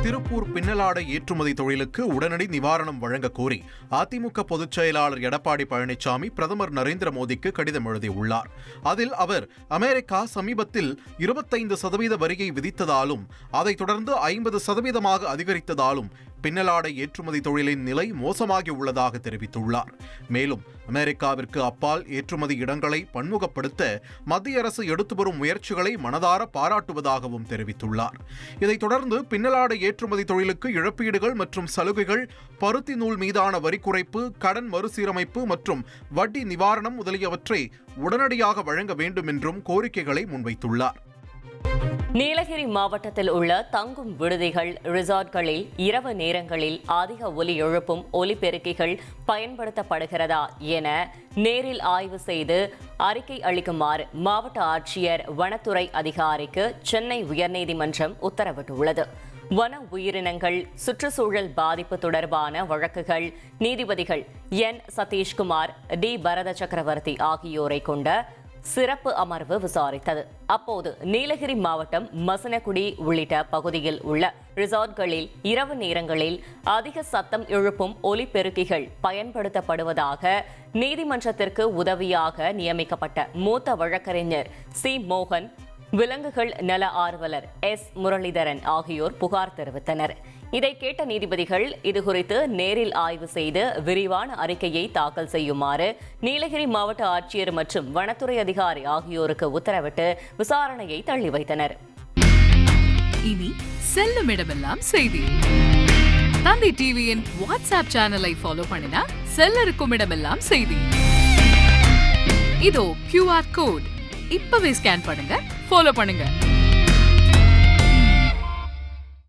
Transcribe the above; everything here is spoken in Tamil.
திருப்பூர் பின்னலாடை ஏற்றுமதி தொழிலுக்கு உடனடி நிவாரணம் வழங்க கோரி அதிமுக பொதுச் செயலாளர் எடப்பாடி பழனிசாமி பிரதமர் நரேந்திர மோடிக்கு கடிதம் எழுதியுள்ளார். அதில் அவர் அமெரிக்கா சமீபத்தில் 25% வரியை விதித்ததாலும் அதைத் தொடர்ந்து 50% அதிகரித்ததாலும் பின்னலாடை ஏற்றுமதி தொழிலின் நிலை மோசமாகி உள்ளதாக தெரிவித்துள்ளார். மேலும் அமெரிக்காவிற்கு அப்பால் ஏற்றுமதி இடங்களை பன்முகப்படுத்த மத்திய அரசு எடுத்து வரும் முயற்சிகளை மனதார பாராட்டுவதாகவும் தெரிவித்துள்ளார். இதைத் தொடர்ந்து பின்னலாடை ஏற்றுமதி தொழிலுக்கு இழப்பீடுகள் மற்றும் சலுகைகள், பருத்தி நூல் மீதான வரி குறைப்பு, கடன் மறுசீரமைப்பு மற்றும் வட்டி நிவாரணம் முதலியவற்றை உடனடியாக வழங்க வேண்டும் என்றும் கோரிக்கைகளை முன்வைத்துள்ளார். நீலகிரி மாவட்டத்தில் உள்ள தங்கும் விடுதிகள், ரிசார்ட்களில் இரவு நேரங்களில் அதிக ஒலி எழுப்பும் ஒலிபெருக்கிகள் பயன்படுத்தப்படுகிறதா என நேரில் ஆய்வு செய்து அறிக்கை அளிக்குமாறு மாவட்ட ஆட்சியர் வனத்துறை அதிகாரிக்கு சென்னை உயர்நீதிமன்றம் உத்தரவிட்டுள்ளது. வன உயிரினங்கள், சுற்றுச்சூழல் பாதிப்பு தொடர்பான வழக்குகள் நீதிபதிகள் என் சதீஷ்குமார், டி பரத சக்கரவர்த்தி ஆகியோரை கொண்ட சிறப்பு அமர்வு விசாரித்தது. அப்போது நீலகிரி மாவட்டம் மசனகுடி உள்ளிட்ட பகுதியில் உள்ள ரிசார்ட்களில் இரவு நேரங்களில் அதிக சத்தம் எழுப்பும் ஒலிபெருக்கிகள் பயன்படுத்தப்படுவதாக நீதிமன்றத்திற்கு உதவியாக நியமிக்கப்பட்ட மூத்த வழக்கறிஞர் சி மோகன், விலங்குகள் நல ஆர்வலர் எஸ் முரளிதரன் ஆகியோர் புகார் தெரிவித்தனர். இதை கேட்ட நீதிபதிகள் இதுகுறித்து நேரில் ஆய்வு செய்து விரிவான அறிக்கையை தாக்கல் செய்யுமாறு நீலகிரி மாவட்ட ஆட்சியர் மற்றும் வனத்துறை அதிகாரி ஆகியோருக்கு உத்தரவிட்டு விசாரணையை தள்ளி வைத்தனர். இனி செல்லும் இடமெல்லாம் செய்தி. தந்தி டிவியின் வாட்ஸ்அப் சேனலை ஃபாலோ பண்ணினா செல்ல இருக்கும் இடமெல்லாம் செய்தி. இதோ QR கோட் இப்பவே ஸ்கேன் பண்ணுங்க, ஃபாலோ பண்ணுங்க.